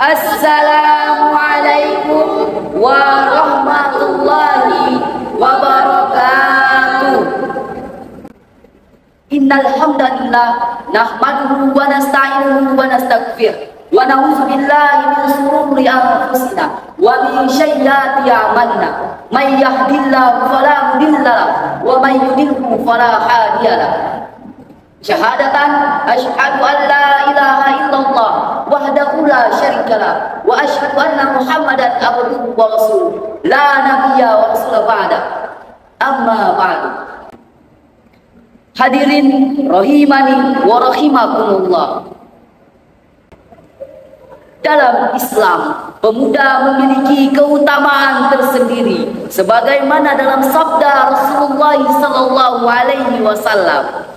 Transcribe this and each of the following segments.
Assalamualaikum warahmatullahi wabarakatuh. Innal hamdalillah nahmaduhu wa nasta'inuhu wa nastaghfir wa na'udzu billahi min shururi anfusina wa min sayyiati a'malina. May yahdihillahu fala mudilla lahu wa may yudlilhu fala hadiya lahu. Syahadatan asyhadu an la ilaha illallah wahdahu la syarika lah wa asyhadu anna Muhammadan abduhu wa rasuluh la nabiyya wa rasula ba'da. Amma ba'du. Hadirin rahimani wa rahimakumullah. Dalam Islam, pemuda memiliki keutamaan tersendiri sebagaimana dalam sabda Rasulullah sallallahu alaihi wasallam.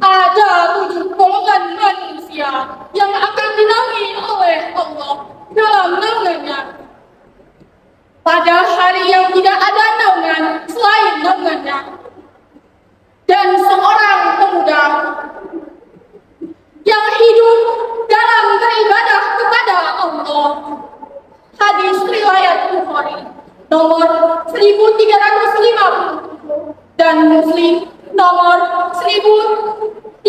Ada 7 golongan manusia yang akan dinaungi oleh Allah dalam naungannya pada hari yang tidak ada naungan selain naungannya. Dan seorang pemuda yang hidup dalam beribadah kepada Allah. Hadis riwayat Bukhari nomor 1350 dan Muslim nomor 1031.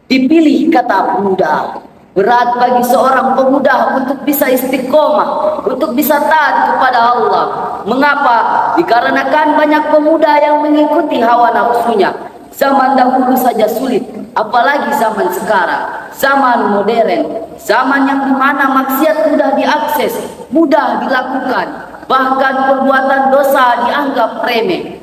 Dipilih kata pemuda. Berat bagi seorang pemuda untuk bisa istiqomah, untuk bisa taat kepada Allah. Mengapa? Dikarenakan banyak pemuda yang mengikuti hawa nafsunya. Zaman dahulu saja sulit, apalagi zaman sekarang. Zaman modern, zaman yang dimana maksiat mudah diakses, mudah dilakukan. Bahkan perbuatan dosa dianggap remeh.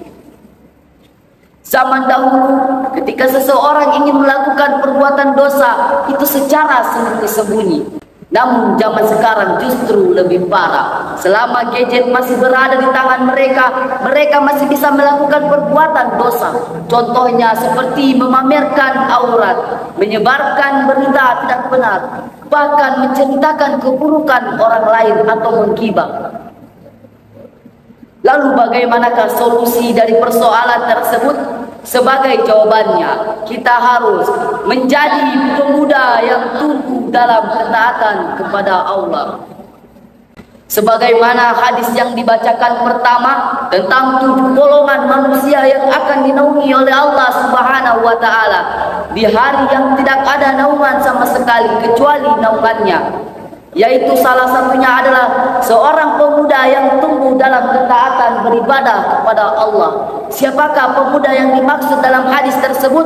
Zaman dahulu ketika seseorang ingin melakukan perbuatan dosa itu secara sembunyi-sembunyi. Namun zaman sekarang justru lebih parah. Selama gadget masih berada di tangan mereka, mereka masih bisa melakukan perbuatan dosa. Contohnya seperti memamerkan aurat, menyebarkan berita tidak benar, bahkan menceritakan keburukan orang lain atau menggibah. Lalu bagaimanakah solusi dari persoalan tersebut? Sebagai jawabannya, kita harus menjadi pemuda yang tumbuh dalam ketaatan kepada Allah. Sebagaimana hadis yang dibacakan pertama tentang 7 golongan manusia yang akan dinaungi oleh Allah Subhanahu wa taala di hari yang tidak ada naungan sama sekali kecuali naungannya. Yaitu salah satunya adalah seorang pemuda yang tumbuh dalam ketaatan beribadah kepada Allah. Siapakah pemuda yang dimaksud dalam hadis tersebut?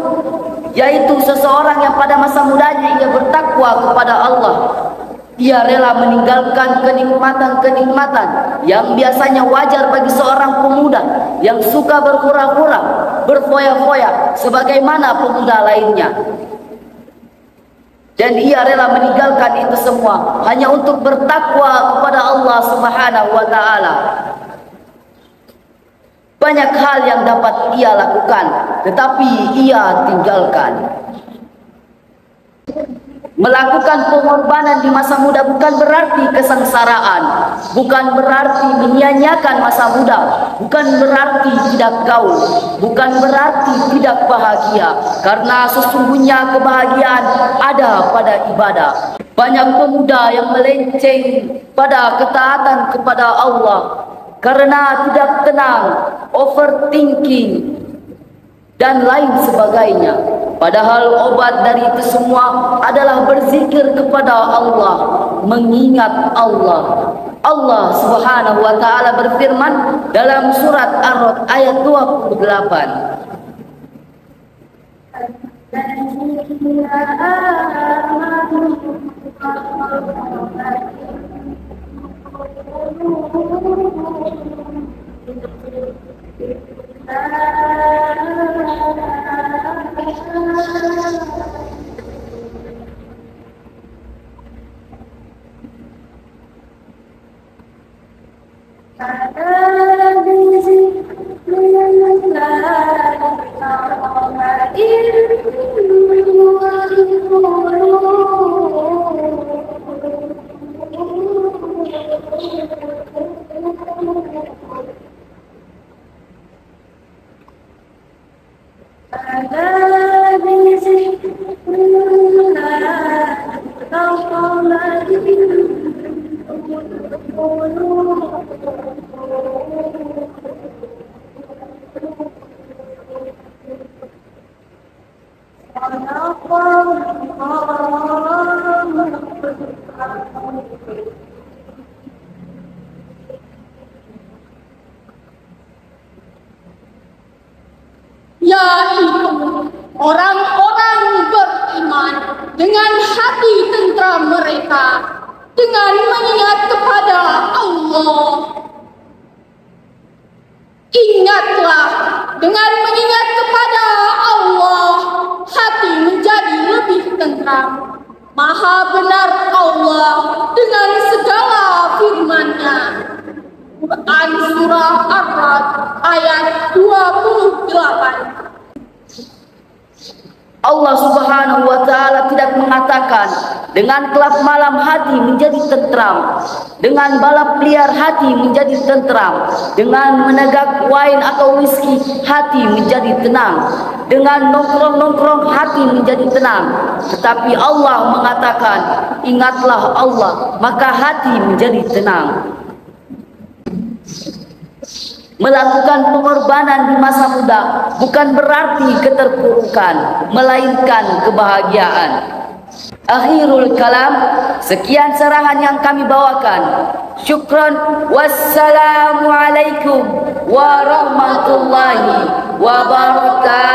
Yaitu seseorang yang pada masa mudanya ia bertakwa kepada Allah. Ia rela meninggalkan kenikmatan-kenikmatan yang biasanya wajar bagi seorang pemuda yang suka berhura-hura, berfoya-foya sebagaimana pemuda lainnya. Dan ia rela meninggalkan itu semua hanya untuk bertakwa kepada Allah Subhanahu wa taala. Banyak hal yang dapat ia lakukan, tetapi ia tinggalkan. Melakukan pengorbanan di masa muda bukan berarti kesengsaraan, bukan berarti menyia-nyiakan masa muda, bukan berarti tidak gaul, bukan berarti tidak bahagia, karena sesungguhnya kebahagiaan ada pada ibadah. Banyak pemuda yang melenceng pada ketaatan kepada Allah karena tidak tenang, overthinking, dan lain sebagainya. Padahal obat dari itu semua adalah berzikir kepada Allah, mengingat Allah. Allah Subhanahu wa taala berfirman dalam surat Ar-Ra'd ayat 28. yaitu orang-orang beriman dengan hati tentram mereka dengan mengingat kepada Allah. Ingatlah, dengan mengingat kepada Allah, hati menjadi lebih tentram. Maha benar Allah dengan segala firman-Nya. Quran Surah Ar-Ra'd ayat 28. Allah Subhanahu wa Ta'ala tidak mengatakan dengan kelap malam hati menjadi tentram, dengan balap liar hati menjadi tentram, dengan menegak wine atau whisky hati menjadi tenang, dengan nongkrong-nongkrong hati menjadi tenang. Tetapi Allah mengatakan, ingatlah Allah, maka hati menjadi tenang. Melakukan pengorbanan di masa muda bukan berarti keterpurukan, melainkan kebahagiaan. Akhirul kalam, sekian sarahan yang kami bawakan. Syukran, wassalamualaikum warahmatullahi wabarakatuh.